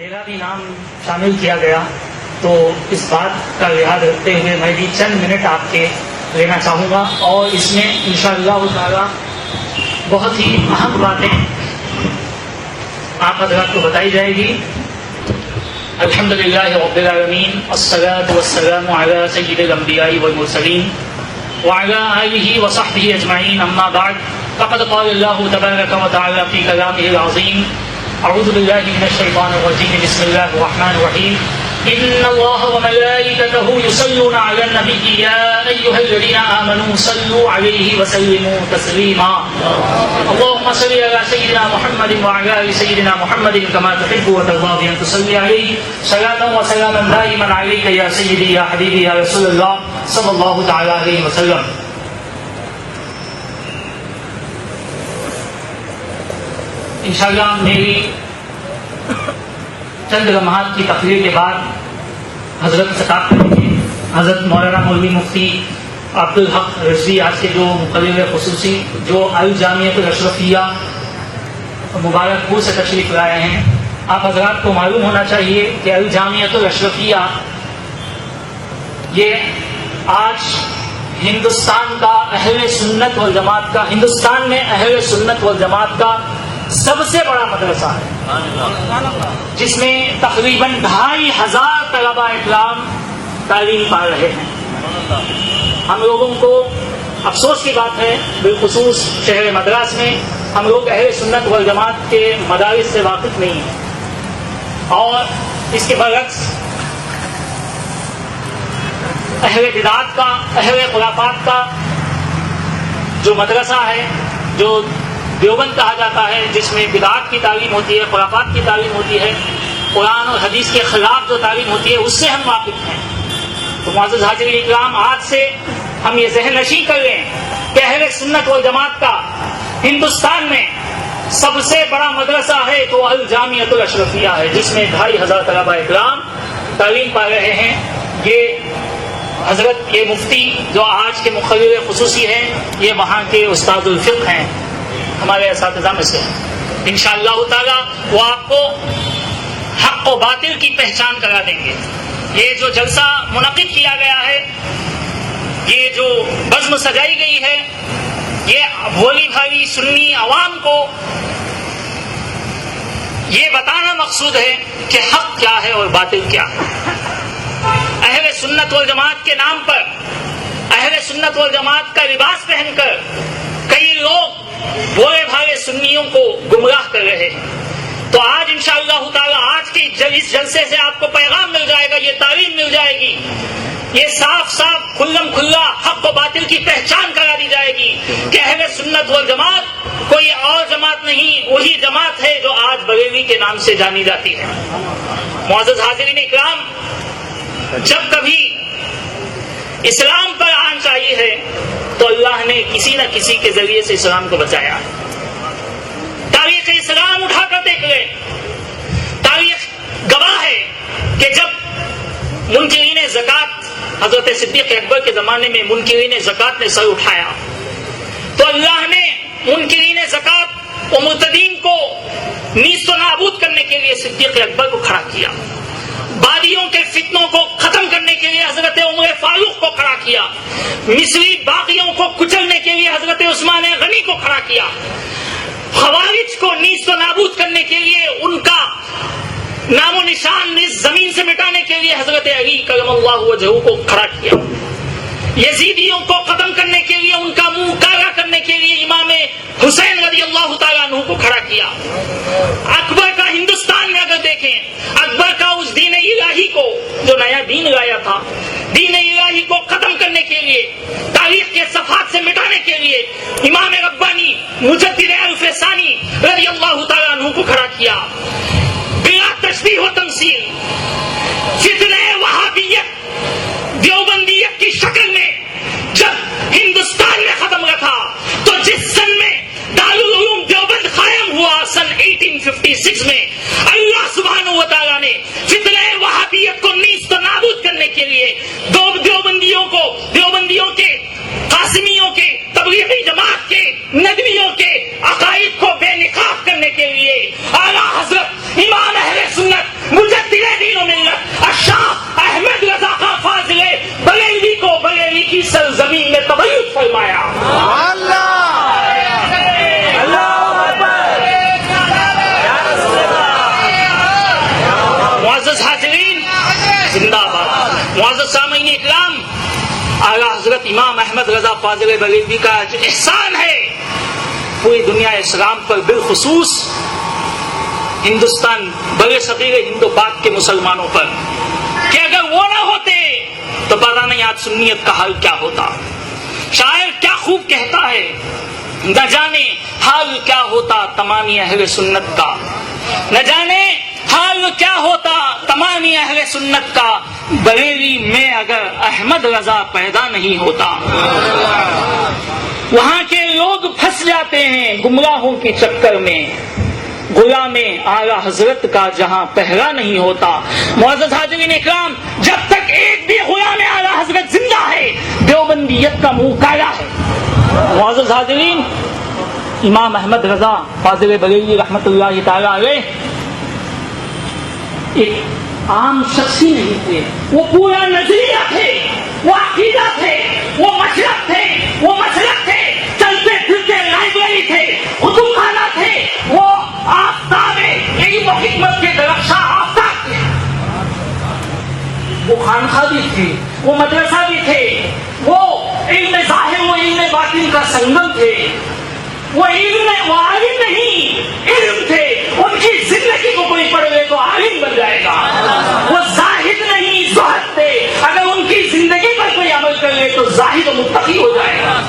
میرا بھی نام شامل کیا گیا، تو اس بات کا لحاظ رکھتے ہوئے میں بھی چند منٹ آپ کے لینا چاہوں گا، اور اس میں انشاءاللہ تعالی بہت ہی اہم باتیں آپ حضرات کو بتائی جائے گی۔ الحمدللہ رب العالمین، الصلاۃ والسلام علی سید الانبیاء والمرسلین وعلی آلہ وصحبہ اجمعین، اما بعد فقد قال اللہ تبارک وتعالی فی کلامہ العظیم، اعوذ باللہ من الشیطان الرجیم، بسم اللہ الرحمن الرحیم، ان اللہ وملائکتہ یصلون علی النبی یا ایھا الذین آمنوا صلوا علیہ وسلموا تسلیما، اللهم صل علی سیدنا محمد وعلی آل سیدنا محمد کما تحب وترضى ان تصلی علیہ صلاۃ وسلاما دائما علیک یا سیدی یا حبیبی یا رسول اللہ صلی اللہ تعالی علیہ وسلم۔ انشاءاللہ میری چند لمحات کی تقریر کے بعد حضرت خطاب کریں گے۔ حضرت مولانا مولوی مفتی عبدالحق رضوی آج کے جو مقرر خصوصی جو الجامعۃ الاشرفیہ مبارک پور سے تشریف لائے ہیں، آپ حضرات کو معلوم ہونا چاہیے کہ الجامعۃ الاشرفیہ یہ آج ہندوستان کا اہل سنت والجماعت کا، ہندوستان میں اہل سنت والجماعت کا سب سے بڑا مدرسہ ہے، جس میں تقریباً 2500 طلباء اکرام تعلیم پا رہے ہیں۔ ہم لوگوں کو افسوس کی بات ہے، بالخصوص شہر مدراس میں ہم لوگ اہل سنت والجماعت کے مدارس سے واقف نہیں ہیں، اور اس کے برعکس اہل بدعات کا، اہل خرافات کا جو مدرسہ ہے، جو دیوبند کہا جاتا ہے، جس میں بدعات کی تعلیم ہوتی ہے، خرافات کی تعلیم ہوتی ہے، قرآن اور حدیث کے خلاف جو تعلیم ہوتی ہے، اس سے ہم واقف ہیں۔ تو معزز حاضرین اکرام، آج سے ہم یہ ذہن نشین کر لیں کہ اہل سنت والجماعت کا ہندوستان میں سب سے بڑا مدرسہ ہے تو الجامعۃ الاشرفیہ ہے، جس میں 2500 طلباء اکرام تعلیم پا رہے ہیں۔ یہ حضرت یہ مفتی جو آج کے مقرر خصوصی ہیں، یہ وہاں کے استاد الفقہ ہیں، ہمارے اساتذہ میں سے۔ انشاءاللہ تعالی وہ آپ کو حق و باطل کی پہچان کرا دیں گے۔ یہ جو جلسہ منعقد کیا گیا ہے، یہ جو بزم سجائی گئی ہے، یہ بھولی بھالی سنی عوام کو یہ بتانا مقصود ہے کہ حق کیا ہے اور باطل کیا ہے۔ اہل سنت والجماعت کے نام پر، اہل سنت والجماعت کا لباس پہن کر کئی لوگ بولے بھالے سنیوں کو گمراہ کر رہے ہیں۔ تو آج انشاءاللہ تعالی آج کے اس جلسے سے آپ کو پیغام مل جائے گا، یہ تعلیم مل جائے گی، یہ صاف صاف کھلم کھلا حق و باطل کی پہچان کرا دی جائے گی کہ اہل سنت والجماعت کوئی اور جماعت نہیں، وہی جماعت ہے جو آج بریلوی کے نام سے جانی جاتی ہے۔ معزز حاضرین اکرام، جب کبھی اسلام پر آنچ آئی ہے تو اللہ نے کسی نہ کسی کے ذریعے سے اسلام کو بچایا۔ تاریخ اسلام اٹھا کر دیکھ لیں، تاریخ گواہ ہے کہ جب منکرین زکوٰۃ، حضرت صدیق اکبر کے زمانے میں منکرین زکوٰۃ نے سر اٹھایا تو اللہ نے منکرین زکوٰۃ و مرتدین کو نیست و نابود کرنے کے لیے صدیق اکبر کو کھڑا کیا، بادیوں کے فتنوں کو ختم کرنے کے لیے حضرت عمر فاروق کو کھڑا کیا، مصری باغیوں کو کچلنے کے لیے حضرت عثمان غنی کو کھڑا کیا، خوارج کو نیست و نابود کرنے کے لیے ان کا نام و نشان اس زمین سے مٹانے کے لیے حضرت علی کرم اللہ وجہہ کو کھڑا کیا، یزیدیوں کو ختم کرنے کے لیے، ان کا منہ کالا کرنے کے لیے امام حسین رضی اللہ تعالیٰ عنہ کو کھڑا کیا۔ اکبر کا ہندوستان میں اگر دیکھیں، اکبر کا اس دین الہی کو جو نیا دین لایا تھا، دین الہی کو ختم کرنے کے لیے، تاریخ کے صفحات سے مٹانے کے لیے امام ربانی مجدد الف ثانی رضی اللہ تعالیٰ عنہ کو کھڑا کیا، بلا تشبیہ و تمثیل فتنہ وہابیت دیوبندیت کی شکل میں جب ہندوستان میں ختم ہوا تھا، تو جس سن میں دارالعلوم دیوبند قائم ہوا سن 1856 میں، اللہ سبحانہ و تعالیٰ نے فتنہ وہابیت کو نیست و نابود کرنے کے لیے دیوبندیوں کے، قاسمیوں کے، تبلیغی جماعت کے، ندویوں کے عقائد کو بے نقاب کرنے کے لیے اعلیٰ حضرت امام اہل سنت معزز حاضرین زندہ باد. معزز سامعین اکرام، اعلیٰ حضرت امام احمد رضا فاضل بریلوی کا جو احسان ہے پوری دنیا اسلام پر، بالخصوص ہندوستان بڑے صغیر ہند و پاک کے مسلمانوں پر، کہ اگر وہ نہ ہوتے تو پتہ نہیں آج سنیت کا حال کیا ہوتا. شاعر کیا خوب کہتا ہے، نہ جانے حال کیا ہوتا تمامی اہل سنت کا، نہ جانے حال کیا ہوتا تمامی اہل سنت کا، بریلی میں اگر احمد رضا پیدا نہیں ہوتا. وہاں کے لوگ پھنس جاتے ہیں گمراہوں کے چکر میں، غلام اعلیٰ حضرت کا جہاں پہرا نہیں ہوتا. معزز حاضرین اکرام، جب تک ایک بھی غلام اعلیٰ حضرت زندہ ہے دیوبندیت کا منہ کالا ہے. معزز حاضرین، امام احمد رضا فاضل بریلوی رحمۃ اللہ تعالی علیہ ایک عام شخصی نہیں تھے، وہ پورا نظریہ تھے، وہ عقیدہ تھے، وہ مشرق تھے، وہ مسلک تھے، چلتے پھرتے لائبریری تھے، کتب خانہ تھے، وہ آفتاب علم و حکمت کے درخشاں آفتاب تھے. وہ خانقاہ بھی تھے، وہ مدرسہ بھی تھے، وہ علم ظاہر و علم باطن کا سنگم تھے. وہ عالم نہیں، علم تھے. ان کی زندگی کو کوئی پڑھ لے تو عالم بن جائے گا. وہ زاہد نہیں، زہد تھے. اگر ان کی زندگی پر کوئی عمل کر لے تو زاہد و متقی ہو جائے گا.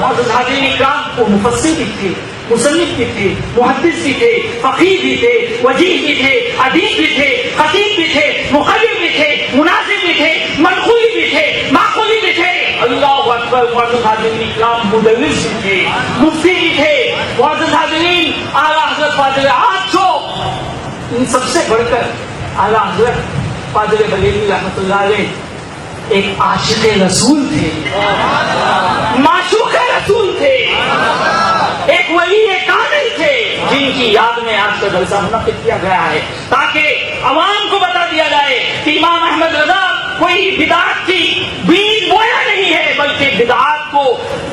معزز حاضرین اکرام، وہ مفسر بھی تھے، مصنف بھی تھے، محدث بھی تھے، فقیہ بھی تھے، وجیہ بھی تھے، ادیب بھی تھے، خطیب بھی تھے، مقرر بھی تھے، مناظر بھی تھے، منقولی بھی تھے، معقولی بھی تھے. اللہ اکبر. معزز حاضرین اکرام، مدرس بھی تھے، مفتی بھی تھے. معزز حاضرین، اعلیٰ حضرت فاضل، آج جو ان سب سے بڑھ کر اعلیٰ حضرت فاضل بریلوی رحمۃ اللہ علیہ ایک عاشق رسول تھے، معشوق رسول تھے، ایک ولی کامل تھے، جن کی یاد میں آج کا جلسہ منعقد کیا گیا ہے تاکہ عوام کو بتا دیا جائے کہ امام احمد رضا کوئی بدعت کی بیج بویا نہیں ہے، بلکہ بدعات کو،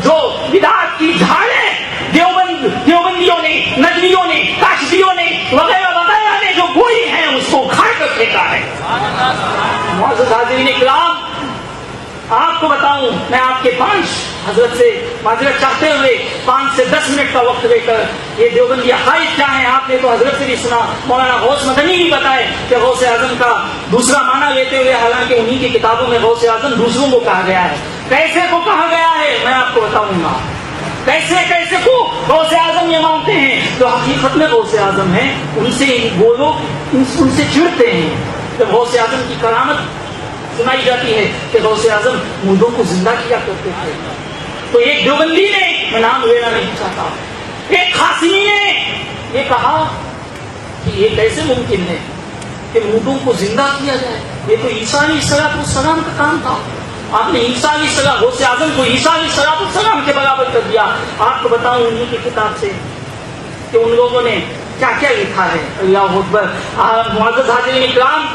جو بدعات کی جھاڑیں دیوبندیوں نے، ندویوں نے، کاشفیوں نے وغیرہ وغیرہ نے جو بوئی ہیں اس کو کھا کر پھینکا ہے. معزز حاضرین اکرام، آپ کو بتاؤں، میں آپ کے 5 حضرت سے معذرت چاہتے ہوئے 5 سے 10 منٹ کا وقت لے کر یہ دیوبندی عقائد کیا ہیں. آپ نے تو حضرت سے بھی سنا، مولانا غوث مدنی بھی بتائے کہ غوث اعظم کا دوسرا معنی لیتے ہوئے، حالانکہ انہی کی کتابوں میں غوث اعظم دوسروں کو کہا گیا ہے. کیسے کو کہا گیا ہے میں آپ کو بتاؤں گا. کیسے کو غوث اعظم یہ مانتے ہیں جو حقیقت میں غوث اعظم ہیں. ان سے وہ لوگ ان سے چڑھتے ہیں. جب غوث اعظم کی کرامت سنائی جاتی ہے کہ غوث اعظم مردوں کو زندہ کیا کرتے تھے، تو ایک دیوبندی نے، میں نام لینا نہیں چاہتا، ایک قاسمی نے یہ کہا کہ یہ کیسے ممکن ہے کہ مردوں کو زندہ کیا جائے. یہ تو عیسیٰ علیہ السلام کا کام تھا. آپ نے عیسیٰ علیہ السلام، غوث اعظم کو عیسیٰ علیہ السلام کے برابر کر دیا. آپ کو بتاؤں انہی کی کتاب سے کہ ان لوگوں نے کیا کیا لکھا ہے. اللہ اکبر. معزز حاضرین اکرام،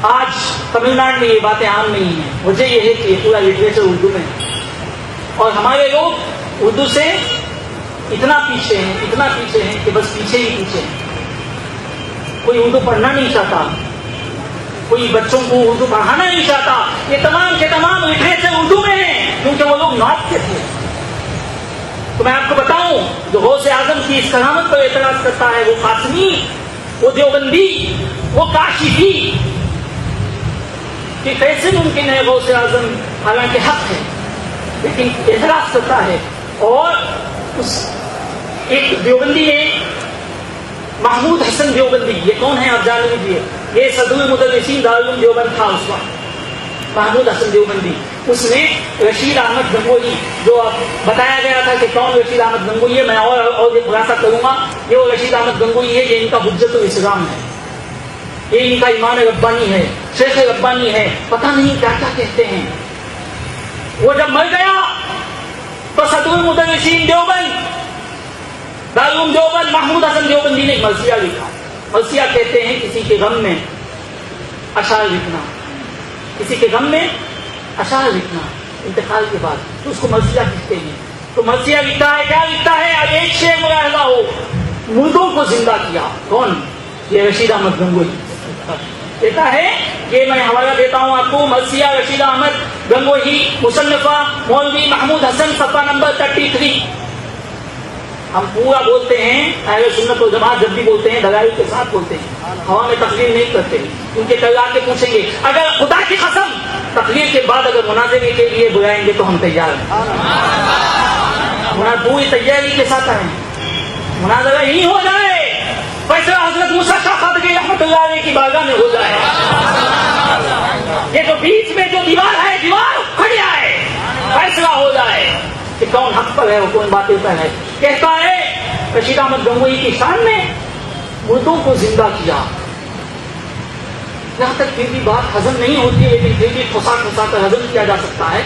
آج تمل ناڈو میں یہ باتیں عام نہیں ہیں. وجہ یہ ہے کہ یہ پورا لٹریچر اردو میں ہے اور ہمارے لوگ اردو سے اتنا پیچھے ہیں کہ بس پیچھے ہی پیچھے ہیں. کوئی اردو پڑھنا نہیں چاہتا، کوئی بچوں کو اردو پڑھانا نہیں چاہتا. یہ تمام کے تمام لٹریچر اردو میں ہیں کیونکہ وہ لوگ نارتھ کے تھے. تو میں آپ کو بتاؤں، جو غوث اعظم کی اس کرامت پر اعتراض کرتا ہے، وہ قاسمی، وہ دیوبندی، وہ کاشفی، کہ کیسے ممکن ہے غوث اعظم حالانکہ حق ہے لیکن اعتراض کرتا ہے. اور اس ایک دیوبندی نے، محمود حسن دیوبندی، یہ کون ہے آپ جان لیجیے، یہ صدر المدرسین دارالعلوم دیوبند تھا اس وقت. محمود حسن دیوبندی، اس نے رشید احمد گنگوہی، جو بتایا گیا تھا کہ کون رشید احمد گنگوہی ہے، میں اور یہ خلاصہ کروں گا. یہ وہ رشید احمد گنگوہی ہے، یہ ان کا حجت الاسلام ہے، یہ ان کا ایمان ربانی ہے، شیخ ربانی ہے، پتہ نہیں کیا کیا کہتے ہیں. وہ جب مر گیا تو صدر المدرسین دیوبند دارالعلوم دیوبند محمود حسن دیوبندی نے مرثیہ لکھا. مرثیہ کہتے ہیں کسی کے غم میں اشعار لکھنا، کسی کے غم میں اشعار لکھنا انتقال کے بعد، تو اس کو مرثیہ کہتے ہیں. تو مرثیہ لکھتا ہے، کیا لکھتا ہے؟ اب ایک شعر ملاحظہ ہو، مردوں کو زندہ کیا. کون؟ یہ رشید احمد گنگوئی کہتا ہے کہ میں حوالہ دیتا ہوں آپ کو، مرثیہ رشید احمد گنگوئی، مصنفہ مولوی محمود حسن، صفحہ نمبر 33۔ ہم پورا بولتے ہیں، اہل سنت و جماعت جب بھی بولتے ہیں دلائل کے ساتھ بولتے ہیں، ہوا میں تقریر نہیں کرتے۔ ان کے کل آ کے پوچھیں گے، اگر خدا کی قسم تقریر کے بعد اگر مناظرے کے لیے بلائیں گے تو ہم تیار ہیں، پوری تیاری کے ساتھ آئیں، مناظرہ ہی ہو جائے، فیصلہ حضرت موسیٰ شاہ قادری رحمۃ اللہ علیہ کی بارگاہ میں ہو جائے، یہ جو بیچ میں جو دیوار ہے دیوار کھڑ جائے، فیصلہ ہو جائے کہ کون حق پر ہے اور کون باطل پر ہے۔ کہتا ہے رشید احمد گنگوئی کی شان میں مردوں کو زندہ کیا، یہاں تک پھر بھی بات ہضم نہیں ہوتی ہے، لیکن پھر بھی ٹھوسا ٹھوسا کر ہضم کیا جا سکتا ہے۔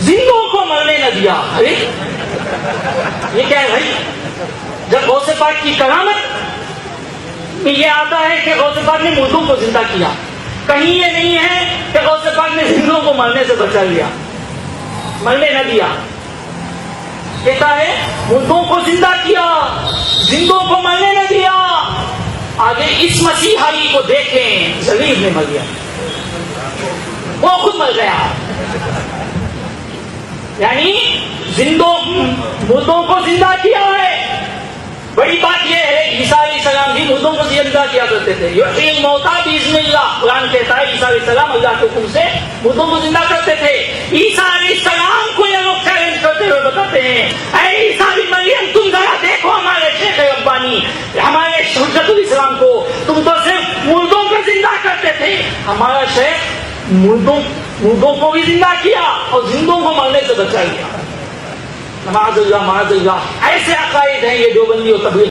زندوں کو مرنے نہ دیا، ارے یہ کیا ہے بھائی؟ جب غوث پاک کی کرامت میں یہ آتا ہے کہ غوث پاک نے مردوں کو زندہ کیا، کہیں یہ نہیں ہے کہ غوث پاک نے زندوں کو مرنے سے بچا لیا، مرنے نہ دیا۔ کہتا ہے مردوں کو زندہ کیا، زندوں کو مرنے نہ دیا۔ آگے اس مسیحائی کو دیکھیں، ذلیل نے مر گیا، وہ خود مر گیا، یعنی مردوں کو زندہ کیا ہے۔ بڑی بات یہ ہے عیسیٰ علیہ السلام بھی مردوں کو زندہ کیا کرتے تھے، یحیی الموتیٰ بإذن اللہ، قرآن کہتا ہے عیسیٰ علیہ السلام اللہ کے حکم سے مردوں کو زندہ کرتے تھے۔ عیسیٰ علیہ السلام کو یہ لوگ چیلنج کرتے ہوئے بتاتے ہیں، اے عیسیٰ بن مریم تم ذرا دیکھو ہمارے شیخ ربانی، ہمارے حجت الاسلام کو، تم تو صرف مردوں کو زندہ کرتے تھے، ہمارا شیخ مردوں کو بھی زندہ کیا اور زندوں کو مرنے سے بچا لیا۔ معاذ اللہ معاذ اللہ، ایسے عقائد ہیں یہ دیوبندی اور تبلیغ